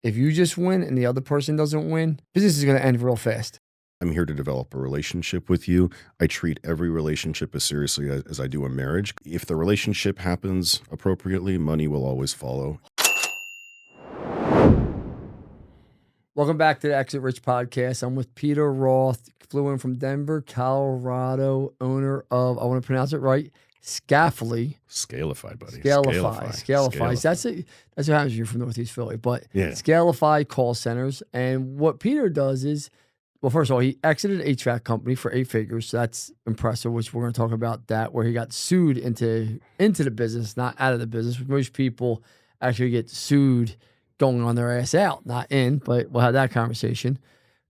if you just win and the other person doesn't win, business is going to end real fast. I'm here to develop a relationship with you. I treat every relationship as seriously as I do a marriage. If the relationship happens appropriately, money will always follow. Welcome back to the Exit Rich podcast. I'm with Peter Roth, flew in from Denver, Colorado, owner of, I want to pronounce it right, Scalify. Scalify, buddy. Scalify. That's it. That's what happens when you're from Northeast Philly. But Yeah. Scalify call centers. And what Peter does is, well, first of all, he exited an HVAC company for 8 figures. So that's impressive, which we're going to talk about that, where he got sued into the business, not out of the business. Most people actually get sued going on their ass out, not in, but we'll have that conversation.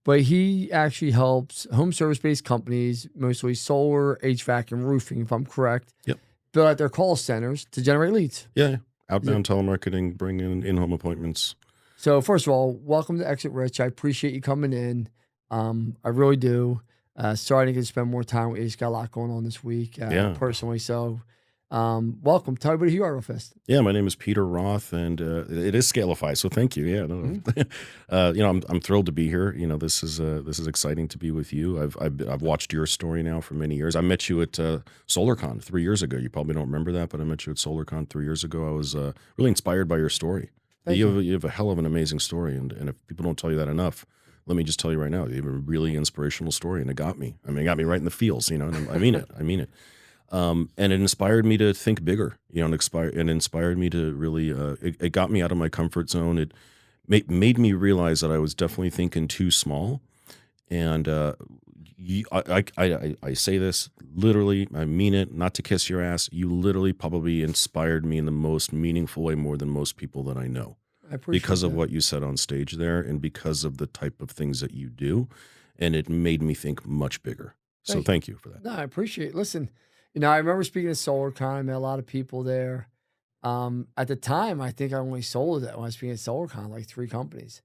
But he actually helps home service-based companies, mostly solar, HVAC, and roofing, if I'm correct, Yep. build out their call centers to generate leads. Yeah. Outbound telemarketing, bring in-home appointments. So first of all, welcome to Exit Rich. I appreciate you coming in. I really do. Starting to spend more time with you. Just got a lot going on this week personally. So welcome. Tell everybody who you are real fast. Yeah, my name is Peter Roth, and it is Scalify. So thank you. Yeah, no. I'm thrilled to be here. This is exciting to be with you. I've watched your story now for many years. I met you at SolarCon 3 years ago. You probably don't remember that, but I met you at SolarCon 3 years ago. I was really inspired by your story. You have a hell of an amazing story, and if people don't tell you that enough, let me just tell you right now, you have a really inspirational story, and it got me. I mean, it got me right in the feels. And I mean it. I mean it. And it inspired me to think bigger, and inspired me to really, it got me out of my comfort zone. It made me realize that I was definitely thinking too small. And I say this literally, I mean it, not to kiss your ass. You literally probably inspired me in the most meaningful way, more than most people that I know. I appreciate because of that. what you said on stage there, and because of the type of things that you do. And it made me think much bigger. So thank you for that. No, I appreciate it. Listen, I remember speaking at SolarCon. I met a lot of people there. At the time, I think I only sold it when I was speaking at SolarCon, like 3 companies.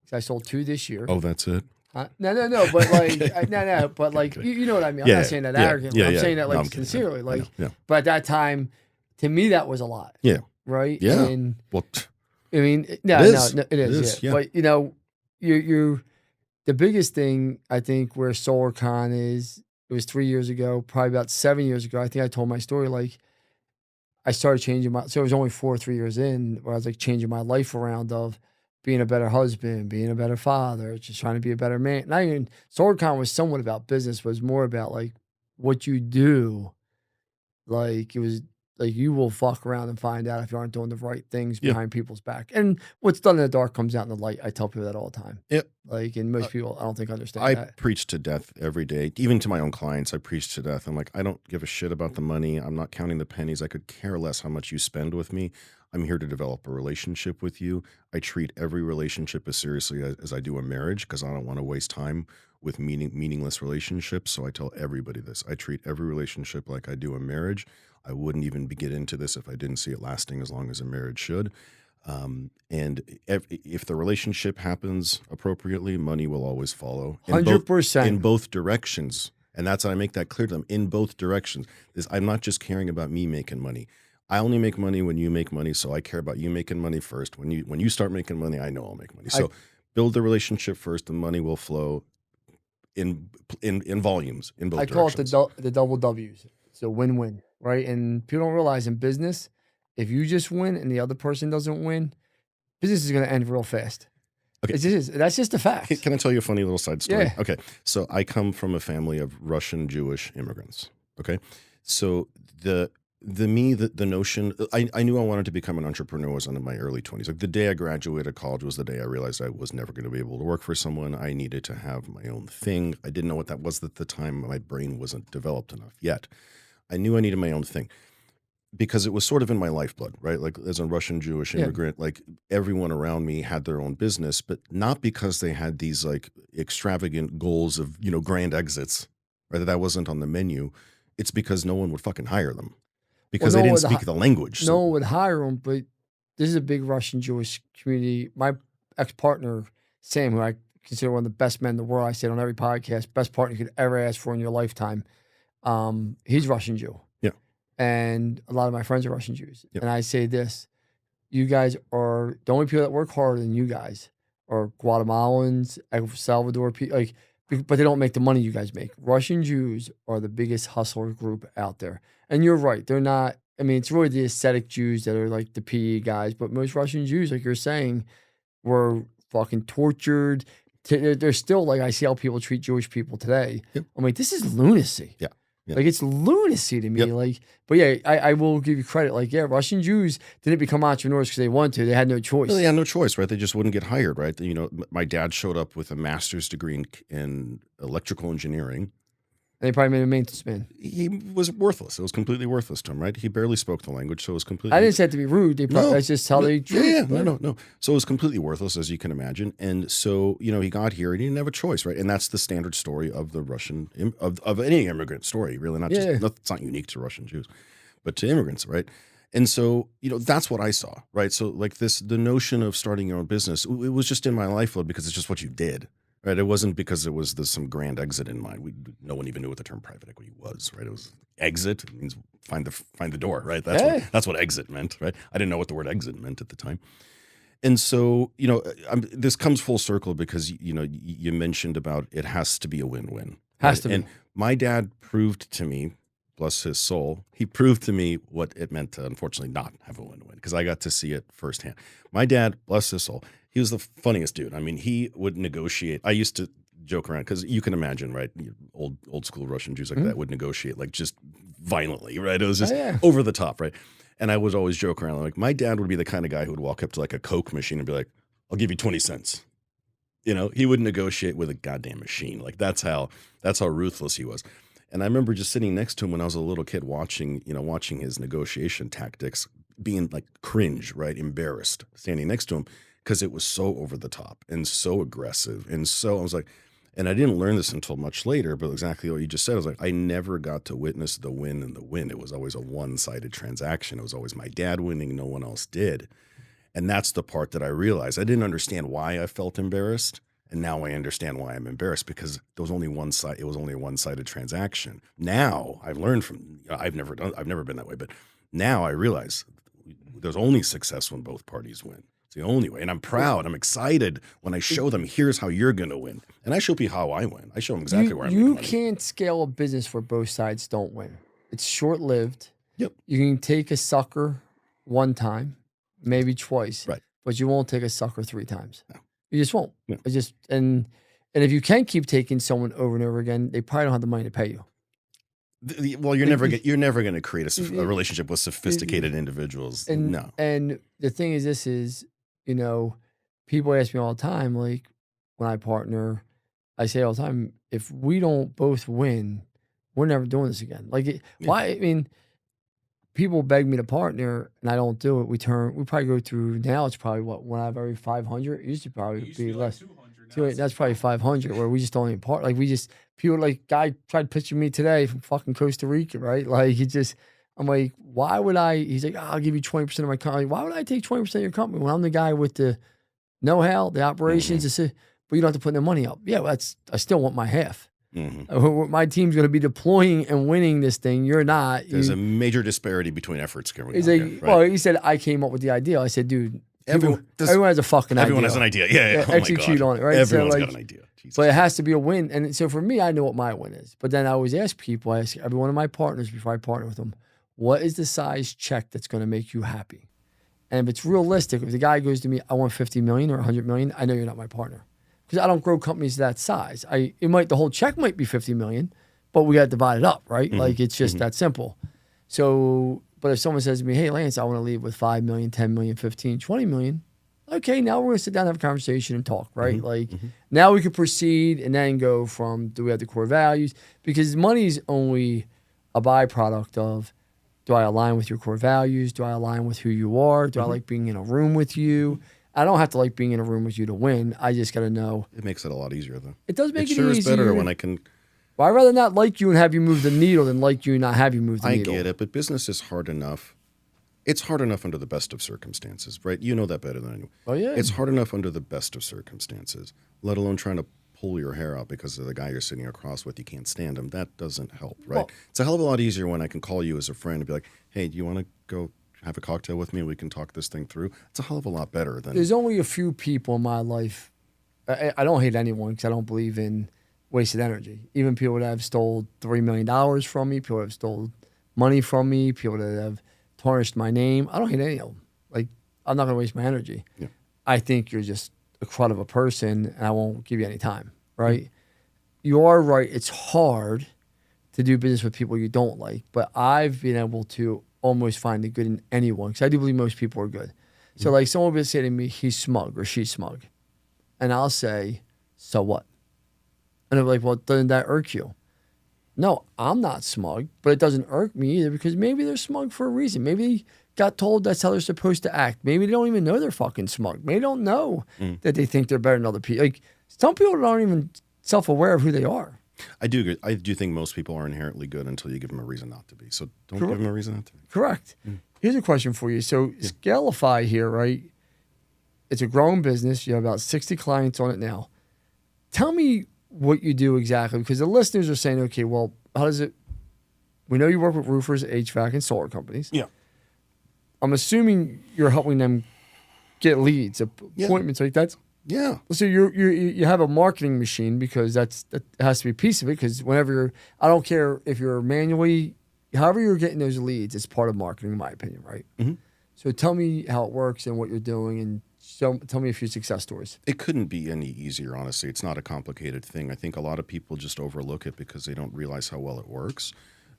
So I sold 2 this year. Oh, that's it? No, but like, but like, you know what I mean? I'm not saying that arrogantly. I'm saying that like sincerely. Like, but at that time, to me, that was a lot. Yeah. Right. Yeah. And, Well, I mean, it is. Yeah. But you're the biggest thing I think where SolarCon is. It was 3 years ago, probably about 7 years ago. I think I told my story. Like, I started changing so it was only 4 or 3 years in where I was like changing my life around of being a better husband, being a better father, just trying to be a better man. Not even SolarCon was somewhat about business, but it was more about like what you do. Like, it was like you will fuck around and find out if you aren't doing the right things behind people's back. And what's done in the dark comes out in the light. I tell people that all the time. Yep. Like, and most people, I don't think understand I that. preach to death every day. Even to my own clients, I preach to death. I'm like, I don't give a shit about the money. I'm not counting the pennies. I could care less how much you spend with me. I'm here to develop a relationship with you. I treat every relationship as seriously as I do a marriage, because I don't want to waste time with meaningless relationships. So I tell everybody this. I treat every relationship like I do a marriage. I wouldn't even get into this if I didn't see it lasting as long as a marriage should. And if the relationship happens appropriately, money will always follow. 100%. In both directions. And that's how I make that clear to them, in both directions. I'm not just caring about me making money. I only make money when you make money, so I care about you making money first. When you start making money, I know I'll make money. So build the relationship first, and money will flow in volumes in both directions. I call it the double W's. So win-win, right? And people don't realize in business, if you just win and the other person doesn't win, business is going to end real fast. Okay. That's just a fact. Can I tell you a funny little side story? Yeah. Okay. So I come from a family of Russian Jewish immigrants. Okay. So the notion, I knew I wanted to become an entrepreneur was in my early 20s. Like, the day I graduated college was the day I realized I was never going to be able to work for someone. I needed to have my own thing. I didn't know what that was at the time. My brain wasn't developed enough yet. I knew I needed my own thing, because it was sort of in my lifeblood, right? Like, as a Russian Jewish immigrant, like, everyone around me had their own business, but not because they had these like extravagant goals of, grand exits, right? That wasn't on the menu. It's because no one would fucking hire them, because they didn't speak the language. No one would hire them, but this is a big Russian Jewish community. My ex-partner, Sam, who I consider one of the best men in the world, I said on every podcast, best partner you could ever ask for in your lifetime. He's Russian Jew. Yeah. And a lot of my friends are Russian Jews. Yep. And I say this, you guys are the only people that work harder than you guys or Guatemalans, El Salvador people, like, but they don't make the money you guys make. Russian Jews are the biggest hustler group out there. And you're right. They're not, I mean, it's really the ascetic Jews that are like the PE guys, but most Russian Jews, like you're saying, were fucking tortured. They're still like, I see how people treat Jewish people today. Yep. I'm like, this is lunacy. Yeah. Yeah. Like, it's lunacy to me. Yep. Like, but yeah, I will give you credit. Like, yeah, Russian Jews didn't become entrepreneurs because they wanted to. They had no choice. Well, they had no choice, right? They just wouldn't get hired, right? You know, my dad showed up with a master's degree in electrical engineering. And they probably made a maintenance man. He was worthless. It was completely worthless to him, right? He barely spoke the language, so it was completely... I didn't say it to be rude. They probably, that's just how they treat. No. So it was completely worthless, as you can imagine. And so, you know, he got here and he didn't have a choice, right? And that's the standard story of the Russian, of any immigrant story, really. Not just, it's not unique to Russian Jews, but to immigrants, right? And so, you know, that's what I saw, right? So like the notion of starting your own business, it was just in my life because it's just what you did. Right, it wasn't because there's some grand exit in mind. No one even knew what the term private equity was. Right, it was exit. It means find the door. Right, that's what exit meant. Right, I didn't know what the word exit meant at the time. And so, you know, this comes full circle because you know you mentioned about it has to be a win-win. Has to be. And my dad proved to me, bless his soul, he proved to me what it meant to unfortunately not have a win-win because I got to see it firsthand. My dad, bless his soul. He was the funniest dude. I mean, he would negotiate. I used to joke around because you can imagine, right? Old school Russian Jews like that would negotiate like just violently, right? It was just over the top, right? And I would always joke around like my dad would be the kind of guy who would walk up to like a Coke machine and be like, "I'll give you 20 cents." You know, he would negotiate with a goddamn machine. Like that's how ruthless he was. And I remember just sitting next to him when I was a little kid watching his negotiation tactics, being like cringe, right? Embarrassed, standing next to him. Because it was so over the top and so aggressive. And so I was like, and I didn't learn this until much later, but exactly what you just said, I was like, I never got to witness the win and the win. It was always a one-sided transaction. It was always my dad winning, no one else did. And that's the part that I realized. I didn't understand why I felt embarrassed. And now I understand why I'm embarrassed because there was only one side. It was only a one-sided transaction. Now I've learned from, I've never been that way, but now I realize there's only success when both parties win. The only way. And I'm proud. I'm excited when I show them, here's how you're going to win. And I show people how I win. I show them exactly where I'm going. You can't scale a business where both sides don't win. It's short-lived. Yep. You can take a sucker one time, maybe twice. Right. But you won't take a sucker 3 times. No. You just won't. No. And if you can keep taking someone over and over again, they probably don't have the money to pay you. Well, you're never going to create a relationship with sophisticated individuals. No. And the thing is, this is, you know, people ask me all the time, like when I partner, I say all the time, if we don't both win, we're never doing this again. Like, why? I mean, people beg me to partner and I don't do it. We probably go through, now it's probably when I have every 500, it used to probably be less. That's probably 500 where we just don't even part. Like people like, guy tried pitching me today from fucking Costa Rica, right? Like I'm like, why would I? He's like, I'll give you 20% of my company. Why would I take 20% of your company when I'm the guy with the know-how, the operations, but you don't have to put no money up? Yeah, I still want my half. My team's going to be deploying and winning this thing. You're not. There's a major disparity between efforts. He's like, right? Well, he said, I came up with the idea. I said, dude, everyone has a fucking idea. Everyone has an idea. Yeah. Oh execute on it, right? Everyone's got an idea. Jesus. But it has to be a win. And so for me, I know what my win is. But then I always ask people, I ask every one of my partners before I partner with them, what is the size check that's going to make you happy? And if it's realistic, if the guy goes to me, I want 50 million or 100 million, I know you're not my partner. Because I don't grow companies that size. The whole check might be 50 million, but we got to divide it up, right? Like it's just that simple. So, but if someone says to me, hey, Lance, I want to leave with 5 million, 10 million, 15, 20 million. Okay, now we're going to sit down and have a conversation and talk, right? Now we can proceed and then go from, do we have the core values? Because money's only a byproduct of, do I align with your core values? Do I align with who you are? Do I like being in a room with you? I don't have to like being in a room with you to win. I just got to know. It makes it a lot easier, though. It does make it sure easier. It's better when I can. Well, I'd rather not like you and have you move the needle than like you and not have you move the needle. I get it, but business is hard enough. It's hard enough under the best of circumstances, right? You know that better than I do. Oh, yeah. It's hard enough under the best of circumstances, let alone trying to pull your hair out because of the guy you're sitting across with. You can't stand him. That doesn't help, right? Well, it's a hell of a lot easier when I can call you as a friend and be like, hey, do you want to go have a cocktail with me and we can talk this thing through? It's a hell of a lot better than... There's only a few people in my life I don't hate anyone because I don't believe in wasted energy. Even people that have stole $3 million from me, people that have stole money from me, people that have tarnished my name. I don't hate any of them. Like, I'm not going to waste my energy. Yeah. I think you're just a crud of a person, and I won't give you any time, right? Mm-hmm. You are right. It's hard to do business with people you don't like, but I've been able to almost find the good in anyone because I do believe most people are good. Mm-hmm. So, like, someone will say to me, he's smug or she's smug. And I'll say, so what? And they're like, well, doesn't that irk you? No, I'm not smug, but it doesn't irk me either because maybe they're smug for a reason. Maybe they got told that's how they're supposed to act. Maybe they don't even know they're fucking smug. Maybe they don't know that they think they're better than other people. Like, some people aren't even self-aware of who they are. I do think most people are inherently good until you give them a reason not to be. So don't give them a reason not to be. Correct. Here's a question for you. So Scalify here, right? It's a growing business. You have about 60 clients on it now. Tell me what you do exactly, because the listeners are saying, okay, well, how does it, we know you work with roofers, HVAC, and solar companies. Yeah. I'm assuming you're helping them get leads, appointments, like that's. Yeah. So you have a marketing machine because that has to be a piece of it, because whenever I don't care if you're manually, however you're getting those leads, it's part of marketing, in my opinion, right? Mm-hmm. So tell me how it works and what you're doing, and tell me a few success stories. It couldn't be any easier, honestly. It's not a complicated thing. I think a lot of people just overlook it because they don't realize how well it works.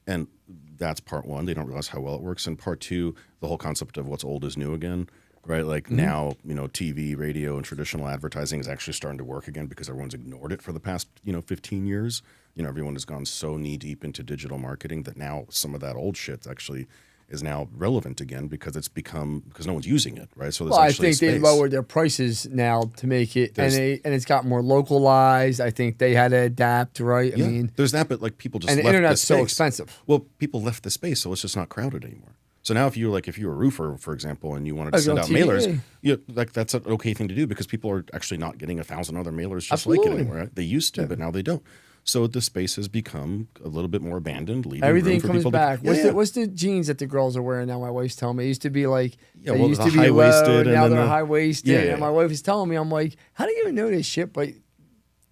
And that's part one. They don't realize how well it works. And part two, the whole concept of what's old is new again, right? Like now, TV, radio, and traditional advertising is actually starting to work again because everyone's ignored it for the past, 15 years. Everyone has gone so knee deep into digital marketing that now some of that old shit actually is now relevant again because no one's using it, right? So there's actually I think they lowered their prices now to make it, and it's got more localized. I think they had to adapt, right? I mean, there's that, but like people just and left the internet's the space. So expensive. Well, people left the space, so it's just not crowded anymore. So now if you're a roofer, for example, and you wanted to send out mailers, that's an okay thing to do because people are actually not getting 1,000 other mailers just like it anymore. Right? They used to, but now they don't. So the space has become a little bit more abandoned. Everything comes back. What's the jeans that the girls are wearing now? My wife's telling me it used to be like they used to be high-waisted, now they're high-waisted. Yeah. And my wife is telling me, I'm like, how do you even know this shit? But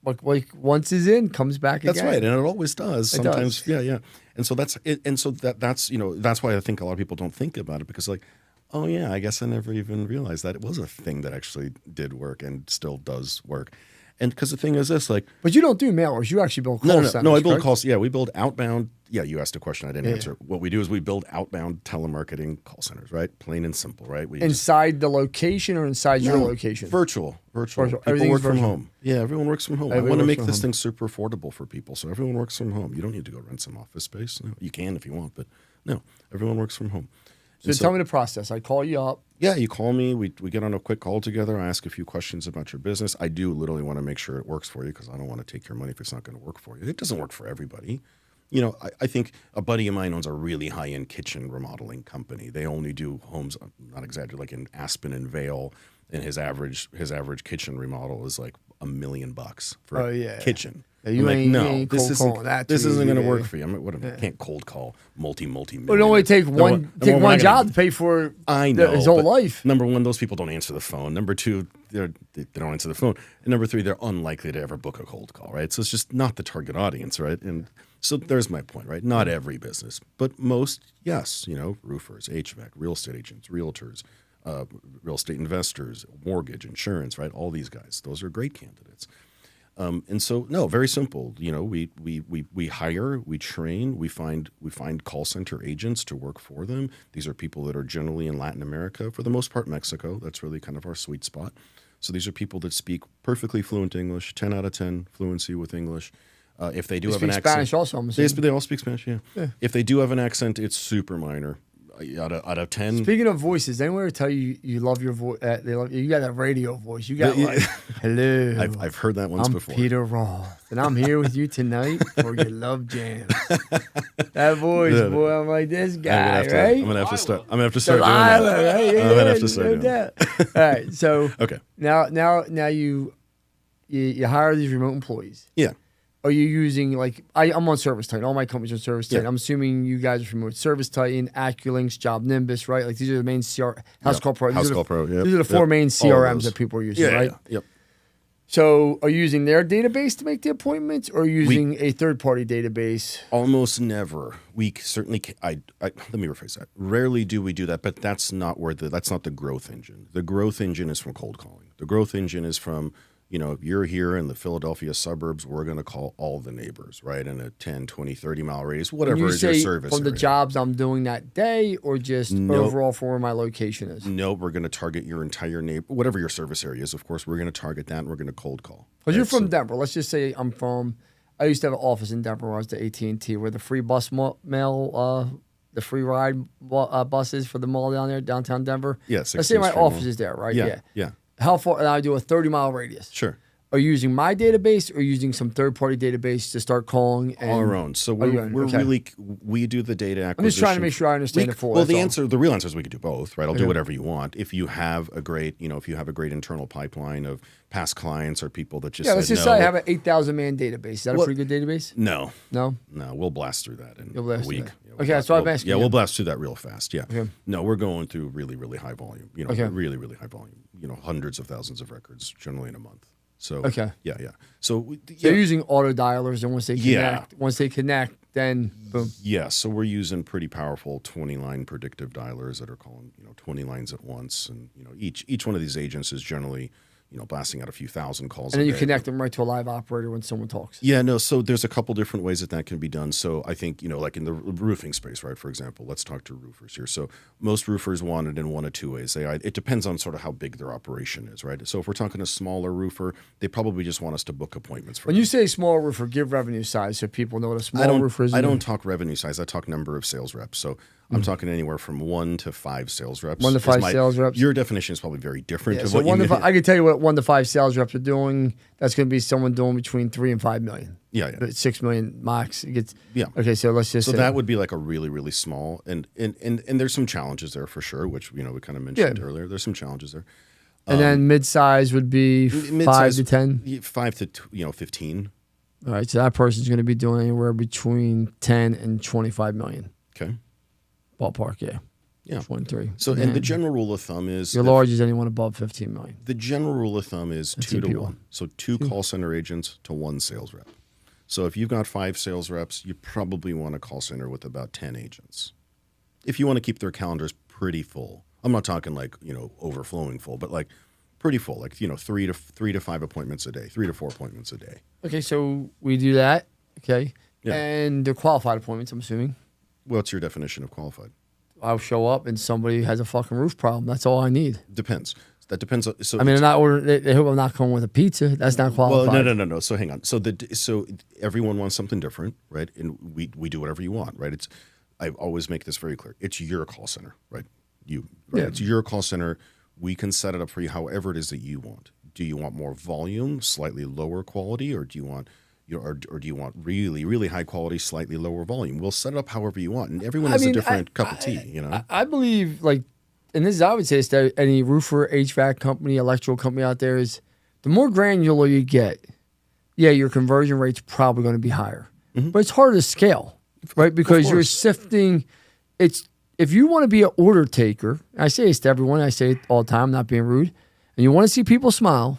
like once it's in, comes back again. That's right, and it always does. Sometimes, yeah. And so that's it. And so that's that's why I think a lot of people don't think about it because oh yeah, I guess I never even realized that it was a thing that actually did work and still does work. And because the thing is this, but you don't do mailers. You actually build call centers. No, I build calls. Yeah, we build outbound. Yeah, you asked a question I didn't answer. What we do is we build outbound telemarketing call centers, right? Plain and simple, right? Inside the location or inside your location? Virtual. People work from home. Yeah, everyone works from home. I want to make this thing super affordable for people, so everyone works from home. You don't need to go rent some office space. No, you can if you want, but no, everyone works from home. So tell me the process. I call you up. Yeah, you call me. We get on a quick call together. I ask a few questions about your business. I do literally want to make sure it works for you because I don't want to take your money if it's not going to work for you. It doesn't work for everybody. I think a buddy of mine owns a really high-end kitchen remodeling company. They only do homes, not exaggerating, like in Aspen and Vail, and his average kitchen remodel is like $1 million for a kitchen. You ain't this isn't going to work for you. I can't cold call multi-million. But it only take one job to pay for his whole life. Number one, those people don't answer the phone. Number two, they don't answer the phone. And number three, they're unlikely to ever book a cold call, right? So it's just not the target audience, right? And so there's my point, right? Not every business, but most, yes. Roofers, HVAC, real estate agents, realtors, real estate investors, mortgage, insurance, right? All these guys, those are great candidates. And so, no, very simple. We hire, we train, we find call center agents to work for them. These are people that are generally in Latin America, for the most part, Mexico. That's really kind of our sweet spot. So these are people that speak perfectly fluent English, 10 out of 10 fluency with English. If they do have an accent, Spanish also. I'm assuming. They all speak Spanish. Yeah. If they do have an accent, it's super minor. Out of 10. Speaking of voices, anyone ever tell you love your voice? They love you. Got that radio voice. You got hello. I've heard that once before. I'm Peter Roth, and I'm here with you tonight for your love jam. That voice, boy. I'm like this guy, right? I'm gonna have to start doing that. Right? I'm gonna have to start doing that. All right. So okay. Now you hire these remote employees. Yeah. Are you using I'm on Service Titan. All my companies are on Service Titan. I'm assuming you guys are familiar with Service Titan, AccuLinks, Job Nimbus, right? Like these are the main House Call Pro. These are the four main CRMs that people are using, right? Yep. So are you using their database to make the appointments, or are you using a third-party database? Almost never. We certainly let me rephrase that. Rarely do we do that, but that's not the growth engine. The growth engine is from cold calling. The growth engine is from, if you're here in the Philadelphia suburbs, we're going to call all the neighbors, right? In a 10, 20, 30-mile radius, whatever is your service from the jobs I'm doing that day, or just overall for where my location is? No, we're going to target your entire neighbor, whatever your service area is, of course. We're going to target that, and we're going to cold call. Because you're from Denver. Let's just say I used to have an office in Denver where I was the AT&T, where the free bus mail, the free ride buses for the mall down there, downtown Denver. Yeah, let's say my office is there, right? Yeah. How far? And I do a 30-mile radius. Sure. Are you using my database or using some third-party database to start calling? And our own. So we do the data acquisition. I'm just trying to make sure I understand it fully. Well, the real answer is we could do both, right? I'll do whatever you want. If you have a great, internal pipeline of past clients or people that just let's just say I have an 8,000-man database. Is that a pretty good database? No. No? No, we'll blast through that in a week. Okay, that's what I'm asking. Yeah, we'll blast through that real fast. Yeah. Okay. No, we're going through really, really high volume. Really, really high volume. Hundreds of thousands of records generally in a month. So yeah. So you're using auto dialers, and once they connect, then boom. Yeah. So we're using pretty powerful 20-line predictive dialers that are calling 20 lines at once, and each one of these agents is generally blasting out a few thousand calls. And then you connect them right to a live operator when someone talks. Yeah, no. So there's a couple different ways that can be done. So I think like in the roofing space, right? For example, let's talk to roofers here. So most roofers want it in one of two ways. It depends on sort of how big their operation is, right? So if we're talking a smaller roofer, they probably just want us to book appointments for. When you say small roofer, give revenue size so people know what a small roofer is. I don't talk revenue size. I talk number of sales reps. So I'm talking anywhere from 1 to 5 sales reps. 1 to 5 sales reps. Your definition is probably very different. Yeah, so I can tell you what 1 to 5 sales reps are doing. That's going to be someone doing between 3 and 5 million. Yeah. But 6 million max. Okay, so let's just say that would be like a really, really small, and there's some challenges there for sure, which we kind of mentioned earlier. There's some challenges there. And then mid-size would be 5 to 10? 5 to 15. All right, so that person's going to be doing anywhere between 10 and 25 million. Okay. Ballpark, yeah. 23. So, and the general rule of thumb is your large is anyone above 15 million. The general rule of thumb is 2 to 1. So 2 call center agents to 1 sales rep. So if you've got 5 sales reps, you probably want a call center with about 10 agents. If you want to keep their calendars pretty full, I'm not talking like overflowing full, but like pretty full, like 3 to 5 appointments a day, 3 to 4 appointments a day. Okay, so we do that. Okay, and they're qualified appointments, I'm assuming. What's your definition of qualified? I'll show up and somebody has a fucking roof problem. That's all I need. Depends. That depends. So I mean, they hope I'm not coming with a pizza. That's not qualified. Well, no. So hang on. So everyone wants something different, right? And we do whatever you want, right? I always make this very clear. It's your call center, right? Yeah. It's your call center. We can set it up for you however it is that you want. Do you want more volume, slightly lower quality, or do you want or do you want really, really high quality, slightly lower volume? We'll set it up however you want, and everyone has a different cup of tea. I believe, and this is, I would say, it's that any roofer, HVAC company, electrical company out there is, the more granular you get, your conversion rate's probably going to be higher, but it's harder to scale, right? Because you're sifting. If you want to be an order taker, I say this to everyone, I say it all the time, I'm not being rude, and you want to see people smile,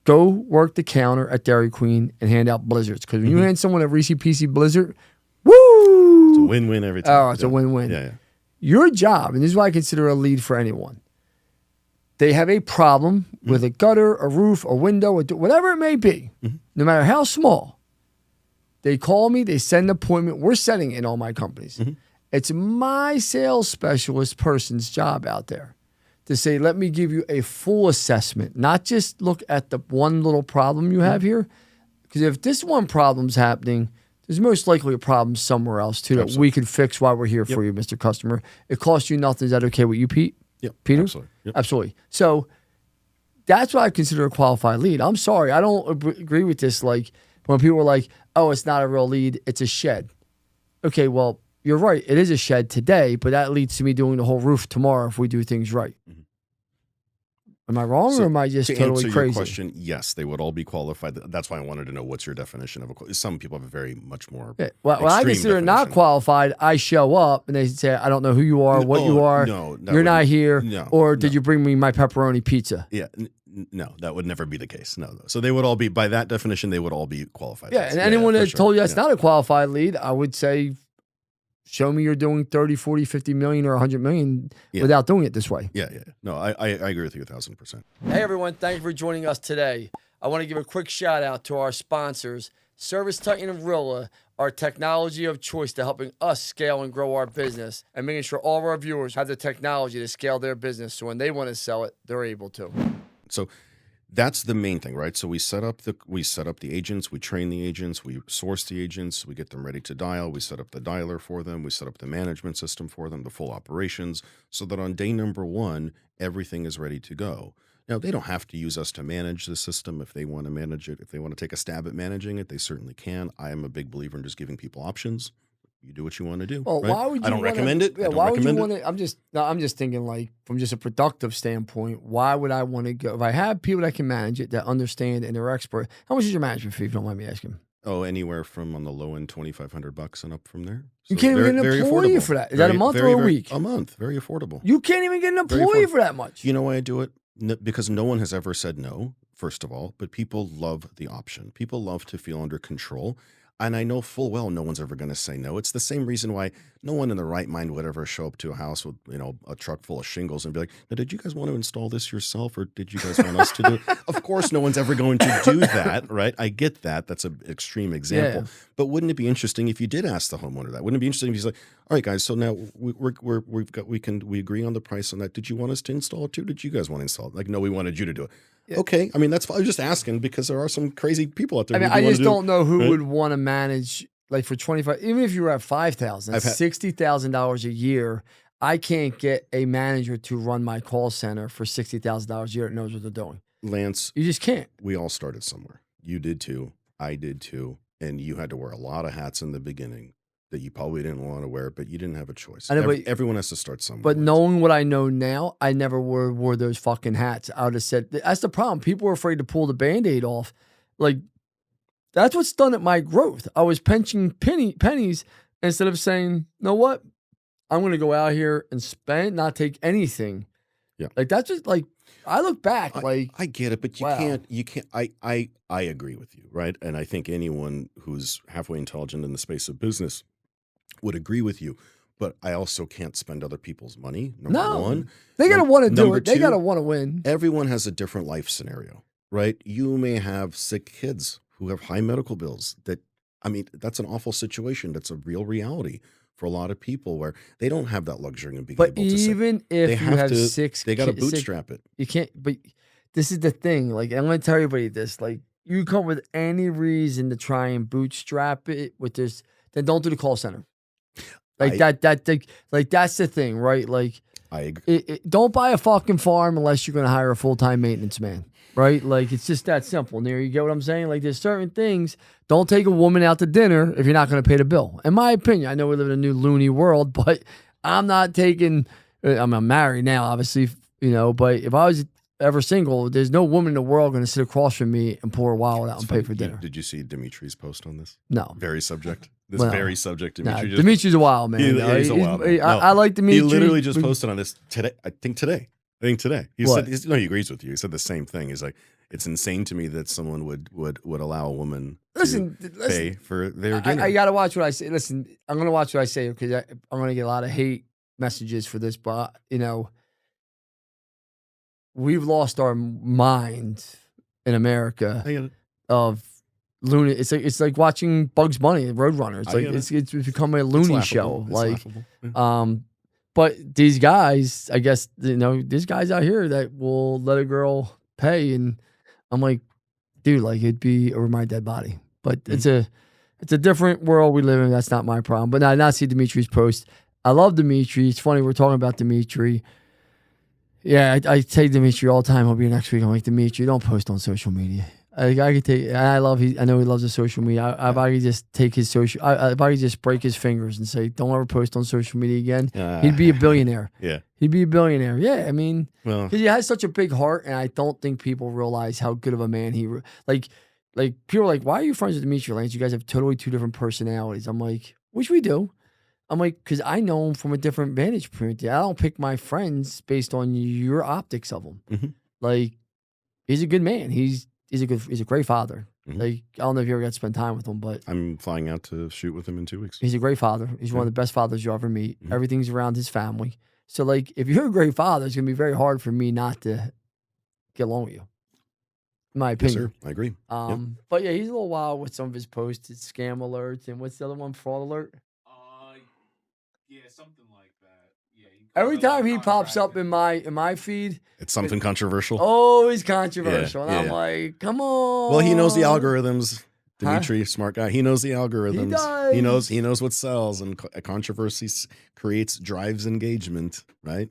go work the counter at Dairy Queen and hand out blizzards. Because when you hand someone a Reese PC blizzard, woo! It's a win-win every time. Oh, it's a win-win. Yeah. Your job, and this is what I consider a lead for anyone, they have a problem with a gutter, a roof, a window, whatever it may be, no matter how small. They call me, they set an appointment. We're setting it in all my companies. It's my sales specialist person's job out there to say, let me give you a full assessment, not just look at the one little problem you have here. Because if this one problem's happening, there's most likely a problem somewhere else too that we can fix while we're here for you, Mr. Customer. It costs you nothing. Is that okay with you, Pete? Yep. Peter? Absolutely. Yep. Absolutely. So that's what I consider a qualified lead. I'm sorry, I don't agree with this. Like when people are like, oh, it's not a real lead, it's a shed. Okay, well, you're right. It is a shed today, but that leads to me doing the whole roof tomorrow if we do things right. Am I wrong, or am I just totally crazy? To answer your question, yes, they would all be qualified. That's why I wanted to know what's your definition of a. Some people have a very much more. Yeah. Well, I consider not qualified. I show up and they say, "I don't know who you are, what you are. No, you're not here, or did you bring me my pepperoni pizza?" Yeah, No, that would never be the case. No. So they would all be, by that definition, they would all be qualified. Yeah, and anyone that told you that's not a qualified lead, I would say, show me you're doing 30, 40, 50 million or 100 million without doing it this way. Yeah. No, I agree with you 1,000%. Hey, everyone. Thank you for joining us today. I want to give a quick shout out to our sponsors, Service Titan and Rilla, our technology of choice to helping us scale and grow our business and making sure all of our viewers have the technology to scale their business so when they want to sell it, they're able to. So that's the main thing, right? So we set up the agents, we train the agents, we source the agents, we get them ready to dial, we set up the dialer for them, we set up the management system for them, the full operations, so that on day number 1, everything is ready to go. Now, they don't have to use us to manage the system. If they want to manage it, if they want to take a stab at managing it, they certainly can. I am a big believer in just giving people options. You do what you want to do. Well, right? why would you I don't recommend it. Yeah, why would you want to? I'm just thinking, like, from just a productive standpoint, why would I want to go? If I have people that can manage it, that understand and are expert, how much is your management fee, if you don't mind me asking? Oh, anywhere from on the low end $2,500 and up from there. So you can't even get an employee for that. Is that a month or a week? A month. Very affordable. You can't even get an employee for that much. You know why I do it? Because no one has ever said no, first of all, but people love the option. People love to feel under control. And I know full well no one's ever going to say no. It's the same reason why no one in the right mind would ever show up to a house with, a truck full of shingles and be like, now, did you guys want to install this yourself or did you guys want us to do it? Of course, no one's ever going to do that, right? I get that. That's an extreme example. Yeah. But wouldn't it be interesting if you did ask the homeowner that? Wouldn't it be interesting if he's like, all right, guys, so now we agree on the price on that. Did you want us to install it too? Did you guys want to install it? Like, no, we wanted you to do it. Yeah. Okay. I mean, that's fine. I was just asking because there are some crazy people out there. I mean, I just don't know who would want to manage, like, for 25, even if you were at $5,000, $60,000 a year. I can't get a manager to run my call center for $60,000 a year that knows what they're doing. Lance, you just can't. We all started somewhere. You did too. I did too. And you had to wear a lot of hats in the beginning that you probably didn't want to wear, but you didn't have a choice. I know, everyone has to start somewhere. But knowing what I know now, I never wore those fucking hats. I would have said, that's the problem. People were afraid to pull the Band-Aid off. Like, that's what's done at my growth. I was pinching pennies instead of saying, you know what? I'm going to go out here and spend, not take anything. Yeah. Like, that's just like, I look back, I get it, but you can't, I agree with you, right? And I think anyone who's halfway intelligent in the space of business would agree with you, but I also can't spend other people's money. Number one, they gotta want to do it. They gotta want to win. Everyone has a different life scenario, right? You may have sick kids who have high medical bills. That's an awful situation. That's a real reality for a lot of people where they don't have that luxury of being able to. But even if you have they got to bootstrap it. You can't. But this is the thing. Like, I'm going to tell everybody this. Like, you come with any reason to try and bootstrap it with this, then don't do the call center. Like that's the thing, right? Like, I agree. Don't buy a fucking farm unless you're going to hire a full-time maintenance man, right? Like, it's just that simple. There, you get what I'm saying? Like, there's certain things. Don't take a woman out to dinner if you're not going to pay the bill. In my opinion, I know we live in a new loony world, but I'm not taking. I'm married now, obviously, but if I was ever single, there's no woman in the world going to sit across from me and pour a wallet out and pay for dinner. Did you see Dimitri's post on this? No. Very subject. Very subject. Dimitri's a wild man. He's a wild man. I like Dimitri. He literally just posted on this today. I think today. He said, he agrees with you. He said the same thing. He's like, it's insane to me that someone would allow a woman to pay for their dinner. I got to watch what I say. Listen, I'm going to watch what I say because I'm going to get a lot of hate messages for this, but, we've lost our mind in America of loony. It's like watching Bugs Bunny, Roadrunner. It's like it's become a loony show. But these guys, I guess, there's guys out here that will let a girl pay, and I'm like, dude, like, it'd be over my dead body. But it's a different world we live in. That's not my problem. But I see Dimitri's post. I love Dimitri. It's funny we're talking about Dimitri. Yeah, I say Dimitri all the time. I'll be next week. I'm like, Dimitri, don't post on social media. I could take. I know he loves the social media. I could just take his social. I could just break his fingers and say, don't ever post on social media again. He'd be a billionaire. Yeah, he'd be a billionaire. Yeah, I mean, because he has such a big heart, and I don't think people realize how good of a man he. Like people are like, why are you friends with Dimitri, Lance? You guys have totally two different personalities. I'm like, which we do. I'm like, because I know him from a different vantage point. I don't pick my friends based on your optics of them. Mm-hmm. Like, He's a good man. He's a great father. Mhm. Like, I don't know if you ever got to spend time with him, but I'm flying out to shoot with him in 2 weeks. he's a great father. He's one of the best fathers you'll ever meet. Mhm. Everything's around his family. So, like, if you're a great father, it's gonna be very hard for me not to get along with you, in my Yes, opinion. sir. I agree. Yep. But yeah, he's a little wild with some of his posts. It's scam alerts, and what's the other one? Fraud alert. Yeah, something like that. Yeah. Every time he pops up in my feed, It's something controversial. always controversial, and I'm yeah. like, come on. Well, he knows the algorithms. Dimitri, smart guy. He knows the algorithms. He does. He knows what sells, and controversy drives engagement, right?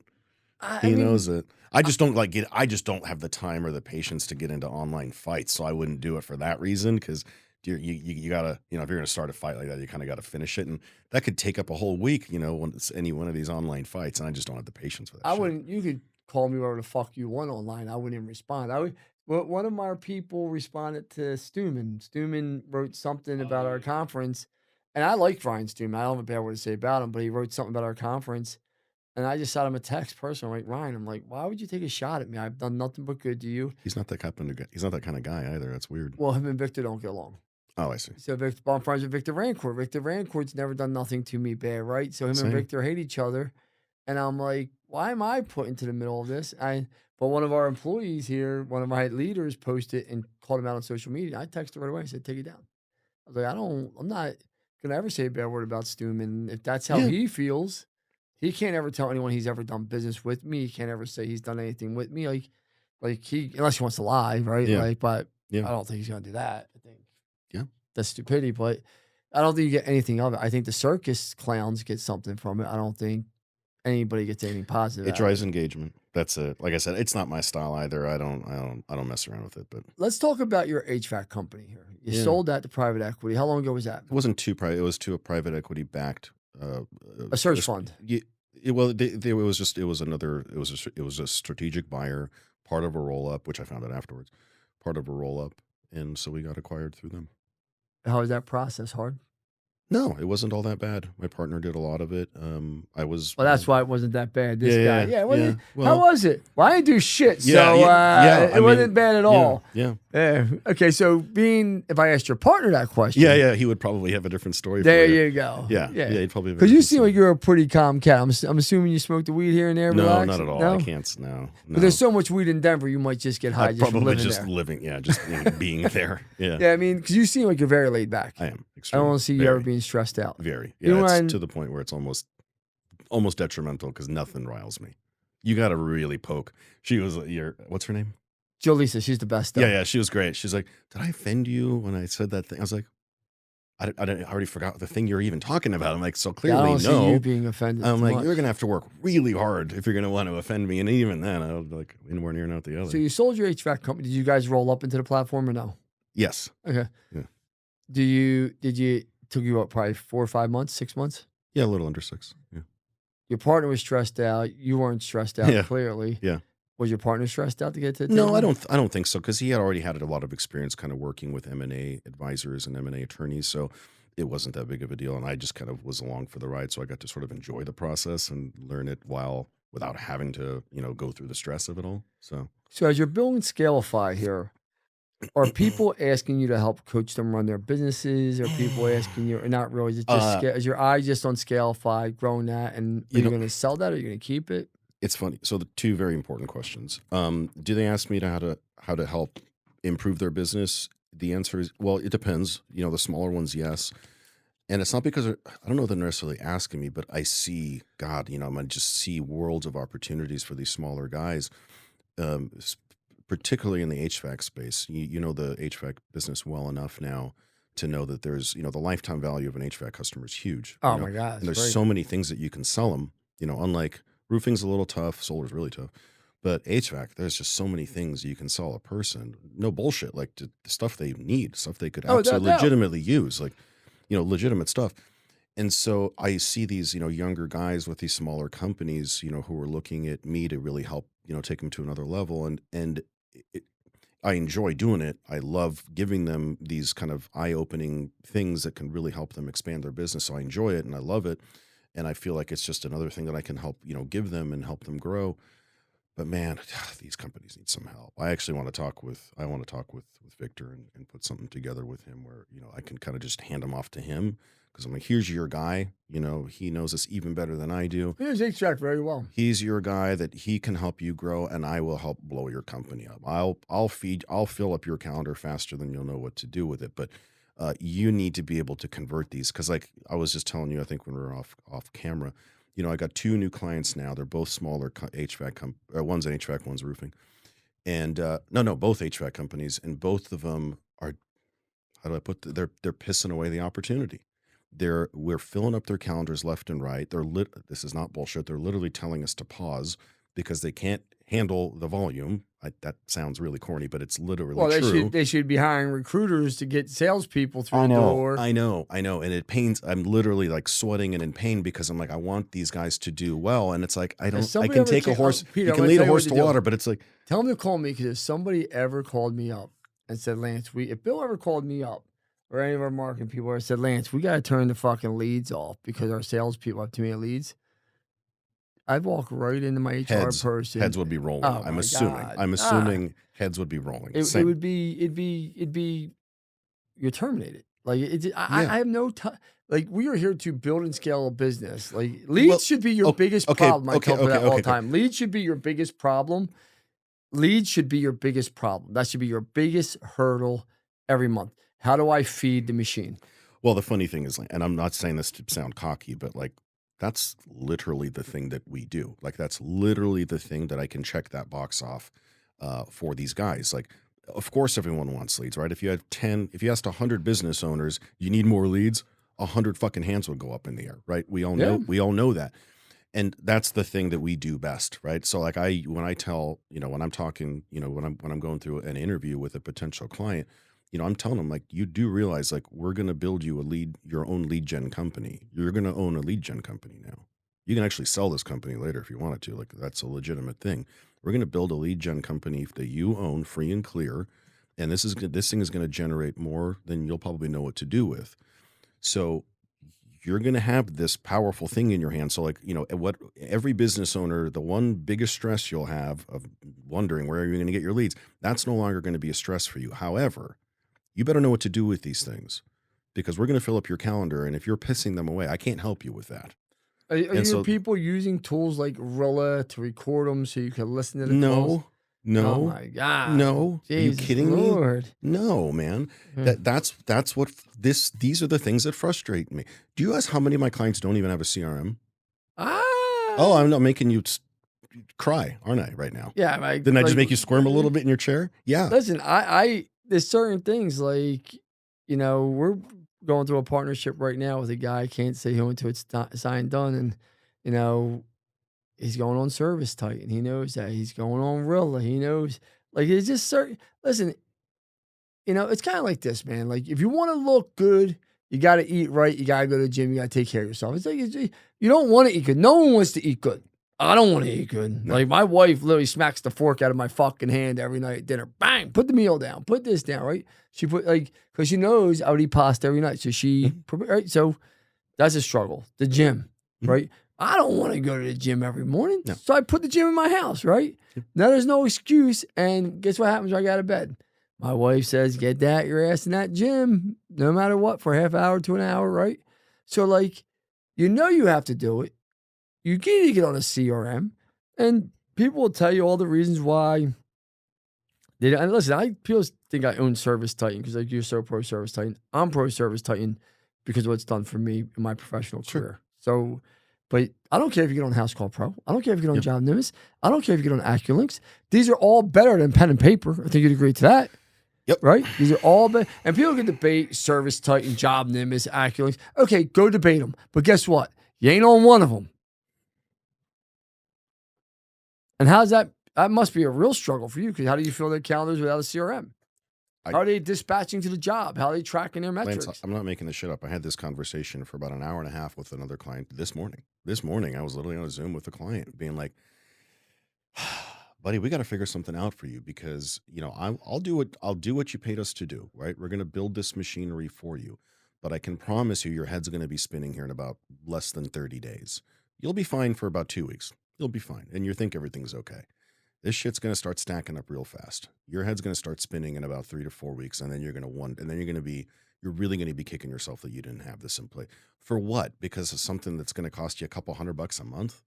He knows it. I just don't I just don't have the time or the patience to get into online fights, so I wouldn't do it for that reason. Because you gotta, if you're gonna start a fight like that, you kind of got to finish it, and that could take up a whole week. When it's any one of these online fights, and I just don't have the patience for that. I wouldn't. You could call me whatever the fuck you want online. I wouldn't even respond. Well, one of our people responded to Stuman. Stuman wrote something about our conference, and I like Ryan Stuman. I don't have a bad word to say about him, but he wrote something about our conference, and I just shot him a text personally. Like, Ryan, I'm like, why would you take a shot at me? I've done nothing but good to you. He's not that kind of guy either. That's weird. Well, him and Victor don't get along. Oh, I see. So I'm friends with Victor Rancourt. Victor Rancourt's never done nothing to me bad, right? So him Same. and Victor hate each other. And I'm like, why am I put into the middle of this? But one of our employees here, one of my leaders, posted and called him out on social media. I texted right away. I said, take it down. I was like, I'm not going to ever say a bad word about Stuman. If that's how he feels, he can't ever tell anyone he's ever done business with me. He can't ever say he's done anything with me. Unless he wants to lie, right? Yeah. But Yeah. I don't think he's going to do that. I think that's stupidity, but I don't think you get anything of it. I think the circus clowns get something from it. I don't think anybody gets anything positive. It drives engagement. That's it. Like I said, it's not my style either. I don't mess around with it. But let's talk about your HVAC company here. You sold that to private equity. How long ago was that? It wasn't too private. It was to a private equity backed a search fund. It was a strategic buyer, part of a roll up, which I found out afterwards, part of a roll up, and so we got acquired through them. How was that process? Hard? No, it wasn't all that bad. My partner did a lot of it. Well, that's why it wasn't that bad. This guy. Yeah. Well, how was it? Well, I didn't do shit. It wasn't bad at all. Yeah. Okay. So if I asked your partner that question. Yeah. He would probably have a different story. There you go. Yeah. He'd probably have. Because you seem like you're a pretty calm cat. I'm assuming you smoke the weed here and there. No, relax? not at all. No? I can't. No. But there's so much weed in Denver, you might just get high. Probably just living. Yeah. Just being there. Yeah. Yeah. I mean, because you seem like you're very laid back. I am. I don't want to see you ever being stressed out. Very. Yeah, it's to the point where it's almost detrimental because nothing riles me. You got to really poke. She was what's her name? Jolisa. She's the best. Though. Yeah, she was great. She's like, did I offend you when I said that thing? I was like, I already forgot the thing you're even talking about. I'm like, so clearly I don't see you being offended. I'm like, much. you're gonna have to work really hard if you're gonna want to offend me. And even then, I was like, anywhere near not the other. So you sold your HVAC company. Did you guys roll up into the platform or no? Yes. Okay. Yeah. Did you took you what, probably 4 or 5 months, 6 months? Yeah, a little under 6. Yeah. Your partner was stressed out. You weren't stressed out. Clearly. Yeah. Was your partner stressed out to get to? No, I don't think so because he had already had a lot of experience kind of working with M&A advisors and M&A attorneys, so it wasn't that big of a deal. And I just kind of was along for the ride, so I got to sort of enjoy the process and learn it without having to go through the stress of it all. So as you're building Scalify here, are people asking you to help coach them run their businesses? Are people asking you, or not really? Is it just is your eye just on Scalify, growing that, and are you going to sell that, or are you going to keep it? It's funny. So the two very important questions. Do they ask me how to help improve their business? The answer is, well, it depends. The smaller ones, yes. And it's not because I don't know they're necessarily asking me, but I see, God, I just see worlds of opportunities for these smaller guys, particularly in the HVAC space. You know the HVAC business well enough now to know that there's, the lifetime value of an HVAC customer is huge. Oh my God. And there's so many things that you can sell them, unlike roofing's a little tough, solar's really tough. But HVAC, there's just so many things you can sell a person. No bullshit, like the stuff they need, stuff they could absolutely legitimately use, like, legitimate stuff. And so I see these, younger guys with these smaller companies, who are looking at me to really help, take them to another level. And I enjoy doing it. I love giving them these kind of eye-opening things that can really help them expand their business. So I enjoy it and I love it. And I feel like it's just another thing that I can help, give them and help them grow. But man, these companies need some help. I actually want to talk with Victor and put something together with him where, I can kind of just hand him off to him because I'm like, here's your guy. He knows us even better than I do. He knows HVAC very well. He's your guy that he can help you grow, and I will help blow your company up. I'll fill up your calendar faster than you'll know what to do with it. But you need to be able to convert these because, like I was just telling you, I think when we were off camera, I got 2 new clients now. They're both smaller HVAC one's an HVAC, one's roofing, and both HVAC companies, and both of them are, how do I put they're pissing away the opportunity. We're filling up their calendars left and right. This is not bullshit. They're literally telling us to pause because they can't handle the volume. That sounds really corny, but it's literally true. They should be hiring recruiters to get salespeople through the door. I know. And it pains. I'm literally like sweating and in pain because I'm like, I want these guys to do well. And it's like, I can take a horse. Peter, you can lead a horse to water, but it's like. Tell them to call me, because if somebody ever called me up and said, Lance, if Bill ever called me up or any of our marketing people ever said, Lance, we got to turn the fucking leads off because our salespeople have too many leads, I'd walk right into my HR person. Heads would be rolling. Oh, I'm assuming heads would be rolling. It'd be you're terminated. Like I have no time. Like, we are here to build and scale a business. Like, leads should be your biggest problem. I tell people that all the time. Leads should be your biggest problem. Leads should be your biggest problem. That should be your biggest hurdle every month. How do I feed the machine? Well, the funny thing is, and I'm not saying this to sound cocky, but like, that's literally the thing that we do. Like, that's literally the thing that I can check that box off for these guys. Like, of course, everyone wants leads, right? If you asked 100 business owners, you need more leads, 100 fucking hands would go up in the air, right? We all know that. And that's the thing that we do best, right? So like when I'm talking, when I'm going through an interview with a potential client, I'm telling them, like, you do realize, like, we're going to build you your own lead gen company. You're going to own a lead gen company now. You can actually sell this company later if you wanted to. Like, that's a legitimate thing. We're going to build a lead gen company that you own free and clear. And this thing is going to generate more than you'll probably know what to do with. So you're going to have this powerful thing in your hand. So like, what every business owner, the one biggest stress you'll have of wondering where are you going to get your leads, that's no longer going to be a stress for you. However, you better know what to do with these things because we're going to fill up your calendar. And if you're pissing them away, I can't help you with that. Are your people using tools like Rilla to record them so you can listen to the calls? No. Oh my God. No. Jesus are you kidding Lord. me? No, man. That's what these are the things that frustrate me. Do you realize how many of my clients don't even have a CRM? Oh, I'm not making you cry, aren't I, right now? Yeah. Didn't I just make you squirm a little bit in your chair? Yeah. Listen, there's certain things like, we're going through a partnership right now with a guy. I can't say who until it's signed done. And, he's going on Service Titan. He knows that. He's going on Rilla. He knows. Like, it's just certain. Listen, it's kind of like this, man. Like, if you want to look good, you got to eat right. You got to go to the gym. You got to take care of yourself. It's like, you don't want to eat good. No one wants to eat good. I don't want to eat good. No. Like, my wife literally smacks the fork out of my fucking hand every night at dinner. Bang, put the meal down. Put this down, right? She put, because she knows I would eat pasta every night. So right? So that's a struggle. The gym, right? I don't want to go to the gym every morning. No. So I put the gym in my house, right? Now there's no excuse. And guess what happens when I get out of bed? My wife says, get your ass in that gym, no matter what, for a half hour to an hour, right? So like, you have to do it. You need to get on a CRM, and people will tell you all the reasons why. And listen, people think I own Service Titan because you're so pro Service Titan. I'm pro Service Titan because of what's done for me in my professional career. So, but I don't care if you get on House Call Pro. I don't care if you get on Job Nimbus. I don't care if you get on AccuLinks. These are all better than pen and paper. I think you'd agree to that. Yep. Right? These are all better. And people can debate Service Titan, Job Nimbus, AccuLinks. Okay, go debate them. But guess what? You ain't on one of them. And how's that? That must be a real struggle for you, because how do you fill their calendars without a CRM? How are they dispatching to the job? How are they tracking their metrics? Lance, I'm not making this shit up. I had this conversation for about an hour and a half with another client this morning. This morning, I was literally on a Zoom with a client being like, buddy, we got to figure something out for you because, I'll do what you paid us to do, right? We're going to build this machinery for you, but I can promise you your head's going to be spinning here in about less than 30 days. You'll be fine for about 2 weeks. You'll be fine. And you think everything's okay. this shit's going to start stacking up real fast. Your head's going to start spinning in about 3 to 4 weeks, and then you're really going to be kicking yourself that you didn't have this in play. For what? Because of something that's going to cost you a couple $100 a month.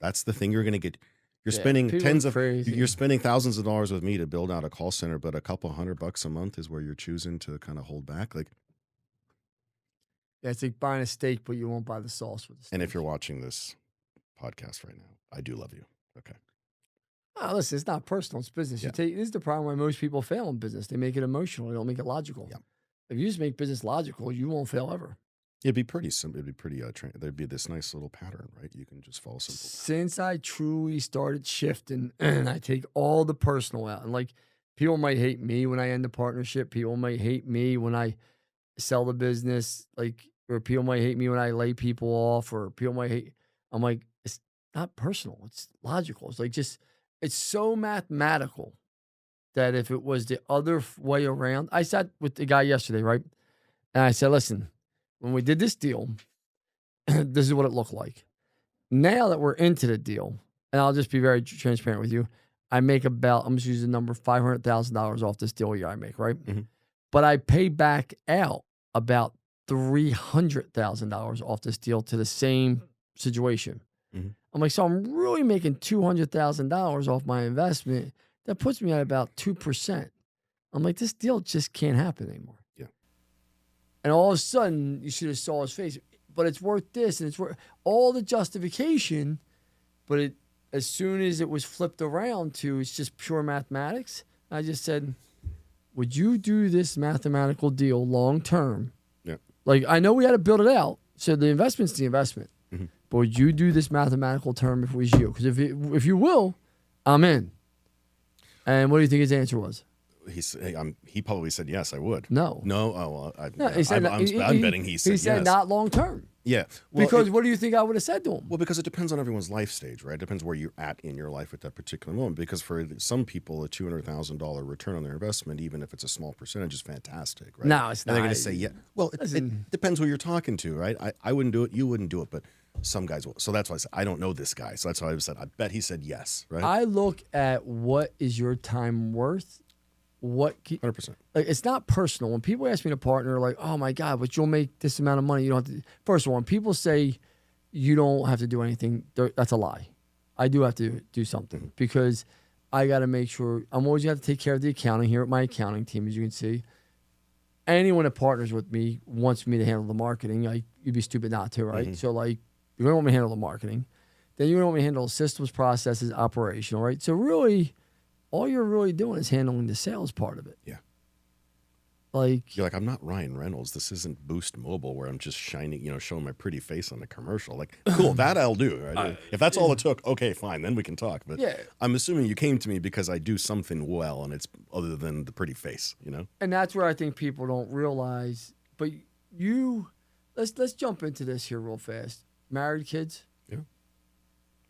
That's the thing you're going to get. You're spending you're spending thousands of dollars with me to build out a call center, but a couple $100 a month is where you're choosing to kind of hold back. Like, yeah, it's like buying a steak, but you won't buy the sauce with the steak. And if you're watching this podcast right now, I do love you. Okay. Oh, listen, it's not personal. It's business. Yeah. This is the problem why most people fail in business. They make it emotional. They don't make it logical. Yeah. If you just make business logical, you won't fail ever. It'd be pretty simple. It'd be pretty, there'd be this nice little pattern, right? You can just follow simple. Since I truly started shifting and I take all the personal out, and like people might hate me when I end the partnership. People might hate me when I sell the business, like, or people might hate me when I lay people off, or people might hate. I'm like, it's not personal. It's logical. It's like it's so mathematical that if it was the other way around, I sat with the guy yesterday, right? And I said, listen, when we did this deal, this is what it looked like. Now that we're into the deal, and I'll just be very transparent with you, I make about, I'm just using the number, $500,000 off this deal I make, right? Mm-hmm. But I pay back out about $300,000 off this deal to the same situation. Mm-hmm. I'm like, so I'm really making $200,000 off my investment. That puts me at about 2%. I'm like, this deal just can't happen anymore. Yeah. And all of a sudden, you should have saw his face. But it's worth this, and it's worth all the justification. But as soon as it was flipped around to it's just pure mathematics, I just said, would you do this mathematical deal long term? Yeah. Like, I know we had to build it out, so the investment's the investment. Mm-hmm. But would you do this mathematical term if it was you? Because if you will, I'm in. And what do you think his answer was? He probably said yes, I would. No. Oh, well, I'm betting he said yes. He said not long term. Yeah. Well, because what do you think I would have said to him? Well, because it depends on everyone's life stage, right? It depends where you're at in your life at that particular moment. Because for some people, a $200,000 return on their investment, even if it's a small percentage, is fantastic, right? No, it's not. And they're going to say, yeah. Well, it depends who you're talking to, right? I wouldn't do it. You wouldn't do it, but some guys will. So that's why I said, I don't know this guy. So that's why I said, I bet he said yes, right? I look at what is your time worth. 100%. Like, it's not personal. When people ask me to partner, like, oh my God, but you'll make this amount of money. You don't have to. First of all, when people say you don't have to do anything, that's a lie. I do have to do something because I got to make sure I'm always going to have to take care of the accounting here at my accounting team, as you can see. Anyone that partners with me wants me to handle the marketing. You'd be stupid not to, right? Mm-hmm. So, like, you're going to want me to handle the marketing. Then you're going to want me to handle systems, processes, operational, right? So, really, all you're really doing is handling the sales part of it. Yeah. Like, you're like, I'm not Ryan Reynolds. This isn't Boost Mobile where I'm just shining, showing my pretty face on a commercial. Like, cool, that I'll do. Right? If that's all it took, okay, fine, then we can talk. But yeah. I'm assuming you came to me because I do something well, and it's other than the pretty face, And that's where I think people don't realize. But let's jump into this here real fast. Married, kids? Yeah.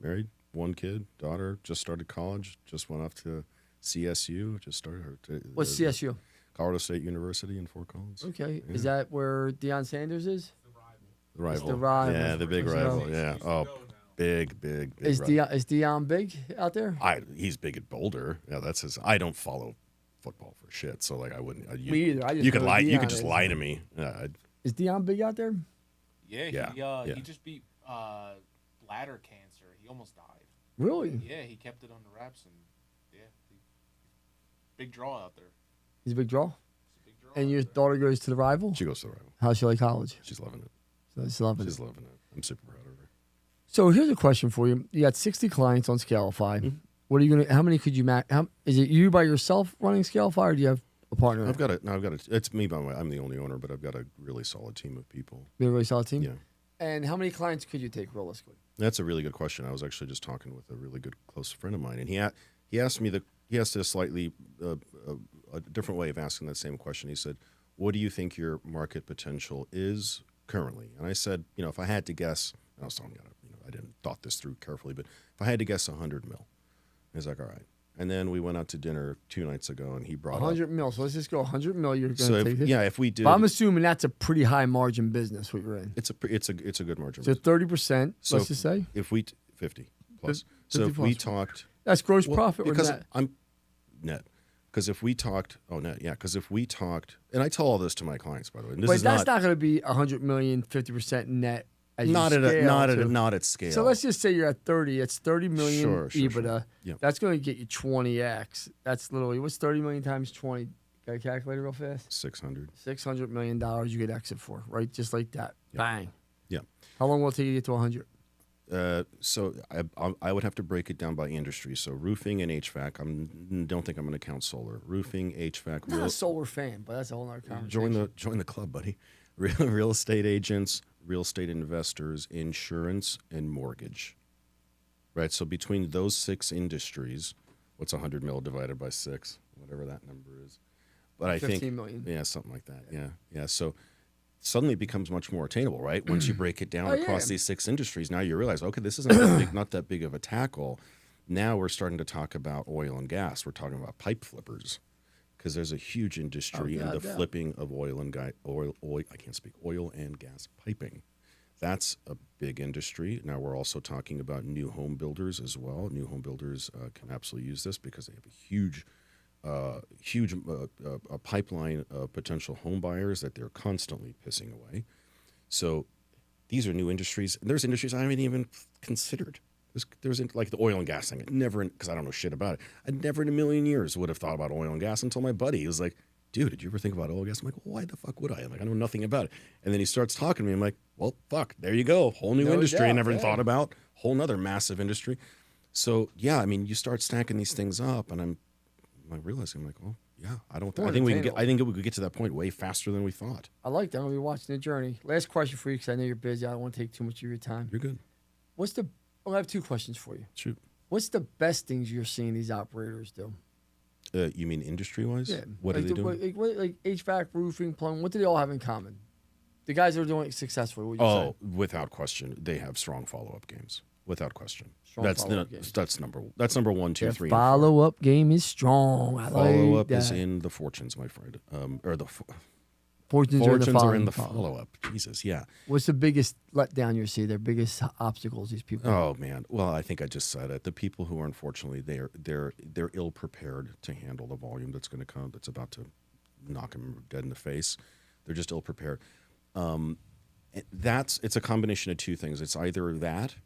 Married, one kid, daughter, just started college, just went off to CSU, just started. What's CSU? Colorado State University in Fort Collins. Okay. Yeah. Is that where Deion Sanders is? The rival. It's the rival. Yeah, the big rival. Yeah. Oh, big. Is Deion big out there? He's big at Boulder. Yeah, that's his. I don't follow football for shit, so like I wouldn't. Me either. You could lie. You could just lie to me. Is Deion big out there? Yeah. He just beat bladder cancer. He almost died. Really? Yeah, he kept it under wraps, and big draw out there. He's a big draw? And your daughter goes to the rival? She goes to the rival. How's she like college? She's loving it. She's loving it. I'm super proud of her. So here's a question for you. You got 60 clients on Scalify. Mm-hmm. What are you gonna? How many could you match? Is it you by yourself running Scalify, or do you have a partner? I've got it. It's me by my. I'm the only owner, but I've got a really solid team of people. You have a really solid team? Yeah. And how many clients could you take realistically? That's a really good question. I was actually just talking with a really good close friend of mine, and he asked me he asked a slightly a different way of asking that same question. He said, "What do you think your market potential is currently?" And I said, if I had to guess, I was telling you, I didn't thought this through carefully, but if I had to guess, 100 mil. He's like, all right. And then we went out to dinner 2 nights ago, and he brought 100 mil. So let's just go 100 mil. You're going to take it. Yeah, if we did. But I'm assuming that's a pretty high margin business what you're in. It's a good margin. So 30%. So let's just say if we 50 plus. 50 so if plus. we talked That's gross profit because or net? I'm net. Because if we talked, net, yeah. Because if we talked, and I tell all this to my clients, by the way. And this but is that's not going to be 100 million, 50% net. As not you scale not at scale. So let's just say you're at 30. It's 30 million EBITDA. Sure. Yep. That's going to get you 20x. That's literally what's 30 million times 20? Got a calculator real fast? 600. $600 million you could exit for, right? Just like that. Yep. Bang. Yeah. How long will it take you to get to 100? So I would have to break it down by industry. So roofing and HVAC. Don't think I'm going to count solar. Roofing, HVAC. I'm not a solar fan, but that's a whole other conversation. Join the club, buddy. Real estate agents, real estate investors, insurance, and mortgage. Right. So between those 6 industries, what's 100 mil divided by 6? Whatever that number is. But I think 15 million. Yeah, something like that. Yeah. So suddenly it becomes much more attainable, right? Once you break it down across these 6 industries, now you realize, okay, this isn't not that big of a tackle. Now we're starting to talk about oil and gas. We're talking about pipe flippers because there's a huge industry in the flipping of oil and gas piping. That's a big industry. Now we're also talking about new home builders as well. New home builders can absolutely use this because they have a huge pipeline of potential home buyers that they're constantly pissing away. So these are new industries. There's industries I haven't even considered. There's like the oil and gas thing. Because I don't know shit about it. I never in a million years would have thought about oil and gas until my buddy was like, dude, did you ever think about oil and gas? I'm like, well, why the fuck would I? I'm like, I know nothing about it. And then he starts talking to me. I'm like, well, fuck, there you go. Whole new industry I never thought about. Whole nother massive industry. So, yeah, I mean, you start stacking these things up, and I'm realizing, I'm like, well, yeah, I think we could get to that point way faster than we thought. I like that. I'm going to be watching the journey. Last question for you, because I know you're busy. I don't want to take too much of your time. You're good. I have 2 questions for you. Shoot. What's the best things you're seeing these operators do? You mean industry-wise? Yeah. What are they doing? Like HVAC, roofing, plumbing. What do they all have in common? The guys that are doing it successfully, what would you say? Without question, they have strong follow-up games. Without question. That's number 1, 2, 3. Follow-up game is strong. Follow-up is in the fortunes, my friend. Or the fortunes are in the follow-up. Jesus, yeah. What's the biggest letdown you see? Their biggest obstacles? These people. Oh man. Well, I think I just said it. The people who are unfortunately they're ill prepared to handle the volume that's going to come. That's about to knock them dead in the face. They're just ill prepared. It's a combination of 2 things. It's either that,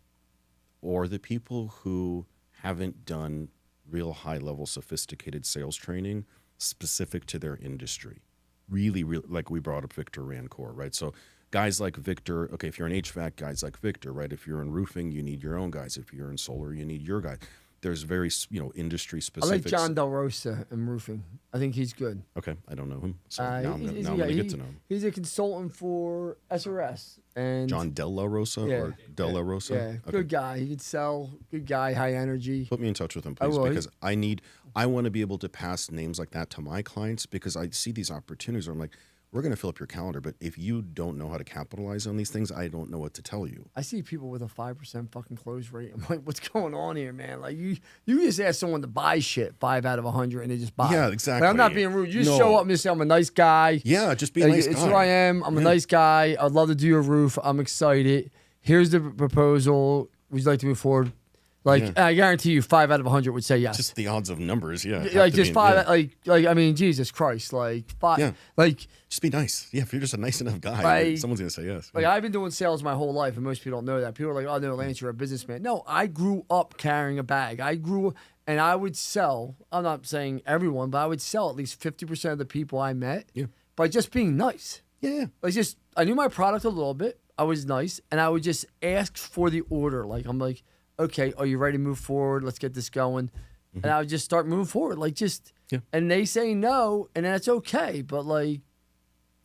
or the people who haven't done real high-level sophisticated sales training specific to their industry. Really, like we brought up Victor Rancourt, right? So guys like Victor, okay, if you're an HVAC, guys like Victor, right? If you're in roofing, you need your own guys. If you're in solar, you need your guy. There's very, industry specific. I like John Del Rosa in roofing. I think he's good. Okay, I don't know him. So now I'm going to get to know him. He's a consultant for SRS. And John Della Rosa or Della Rosa? Yeah, okay. Good guy. He could sell. Good guy, high energy. Put me in touch with him, please, because I want to be able to pass names like that to my clients because I see these opportunities where I'm like, we're going to fill up your calendar, but if you don't know how to capitalize on these things, I don't know what to tell you. I see people with a 5% fucking close rate. I'm like, what's going on here, man? Like you just ask someone to buy shit 5 out of 100 and they just buy. Yeah, exactly. Like, I'm not being rude. You just show up and just say, I'm a nice guy. Yeah, just be a nice guy. It's who I am. I'm a nice guy. I'd love to do your roof. I'm excited. Here's the proposal. Would you like to move forward? Like I guarantee you, 5 out of 100 would say yes. Just the odds of numbers, Like just 5, like I mean, Jesus Christ, like 5, like just be nice. Yeah, if you're just a nice enough guy, someone's gonna say yes. Like I've been doing sales my whole life, and most people don't know that. People are like, "Oh no, Lance, you're a businessman." No, I grew up carrying a bag. And I would sell. I'm not saying everyone, but I would sell at least 50% of the people I met by just being nice. Yeah, like I knew my product a little bit. I was nice, and I would just ask for the order. Like I'm like, okay, are you ready to move forward? Let's get this going. And I would just start moving forward. Like and they say no, and that's okay. But like,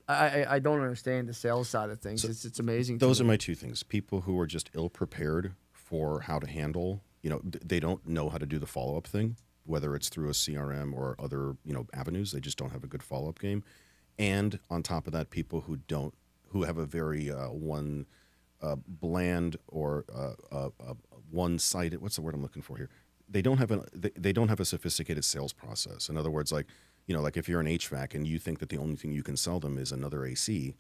I don't understand the sales side of things. So it's amazing. Those are my 2 things. People who are just ill prepared for how to handle, they don't know how to do the follow-up thing, whether it's through a CRM or other, avenues. They just don't have a good follow-up game. And on top of that, people who have a very bland or one-sided. What's the word I'm looking for here? They don't have a sophisticated sales process. In other words, like if you're an HVAC and you think that the only thing you can sell them is another AC,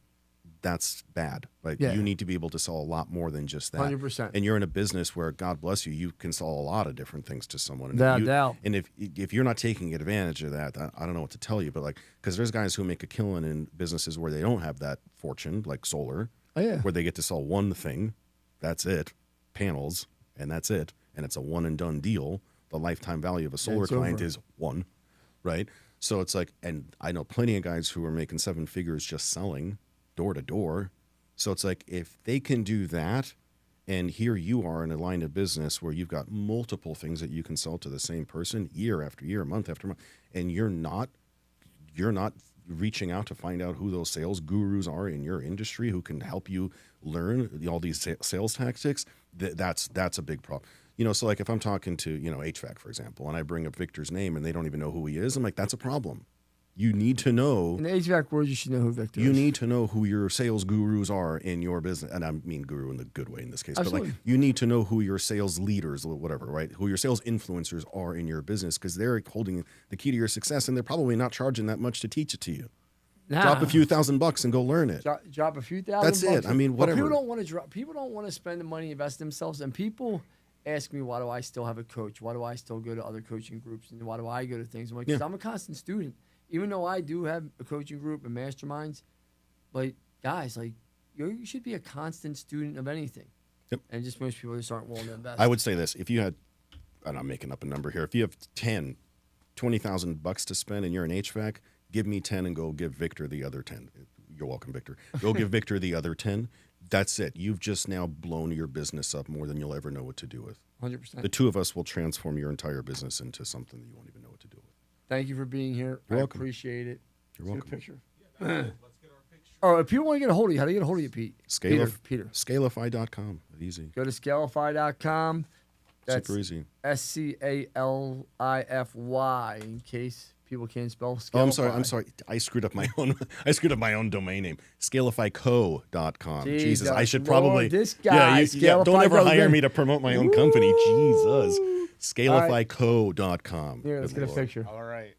that's bad. Like Yeah. you need to be able to sell a lot more than just that. 100%. And you're in a business where, God bless you, you can sell a lot of different things to someone. And Without doubt. And if you're not taking advantage of that, I don't know what to tell you. But like, because there's guys who make a killing in businesses where they don't have that fortune, like solar, where they get to sell one thing, that's it, panels, and that's it, and it's a one and done deal. The lifetime value of a solar client is one, right? So it's like, and I know plenty of guys who are making 7 figures just selling door to door. So it's like, if they can do that, and here you are in a line of business where you've got multiple things that you can sell to the same person year after year, month after month, and you're not reaching out to find out who those sales gurus are in your industry who can help you learn all these sales tactics, that's a big problem. You know, so like if I'm talking to, you know, HVAC, for example, and I bring up Victor's name and they don't even know who he is, I'm like, that's a problem. You need to know. In the HVAC world, you should know who Victor is. You need to know who your sales gurus are in your business. And I mean guru in the good way in this case. Absolutely. But like, you need to know who your sales leaders, whatever, right? Who your sales influencers are in your business, because they're holding the key to your success, and they're probably not charging that much to teach it to you. Drop a few $1,000 and go learn it. Drop a few $1,000. That's it. I mean, whatever. But people don't want to drop. People don't want to spend the money, invest themselves, and people ask me, why do I still have a coach? Why do I still go to other coaching groups? And why do I go to things? I'm like, because I'm a constant student. Even though I do have a coaching group and masterminds, like, guys, like, you should be a constant student of anything. Yep. And just most people just aren't willing to invest. I would say this. If you had, and I'm making up a number here, if you have $20,000 to spend and you're an HVAC, give me 10 and go give Victor the other 10. You're welcome, Victor. Go give Victor the other 10. That's it. You've just now blown your business up more than you'll ever know what to do with. 100%. The two of us will transform your entire business into something that you won't even know what to do with. Thank you for being here. You're I welcome. appreciate it. You're welcome. Get a picture. Yeah, let's get our picture. Oh, if people want to get a hold of you, how do they get a hold of you, Pete? Peter. Scalify.com. Easy. Go to scalify.com. That's super easy. SCALIFY, in case people can't spell Scalify. Oh, I'm sorry. I screwed up my own domain name. Scalifyco.com. Jesus, I should probably. This guy. Don't ever hire me to promote my own company. Jesus. Scalifyco.com. Here, let's get a picture. All right.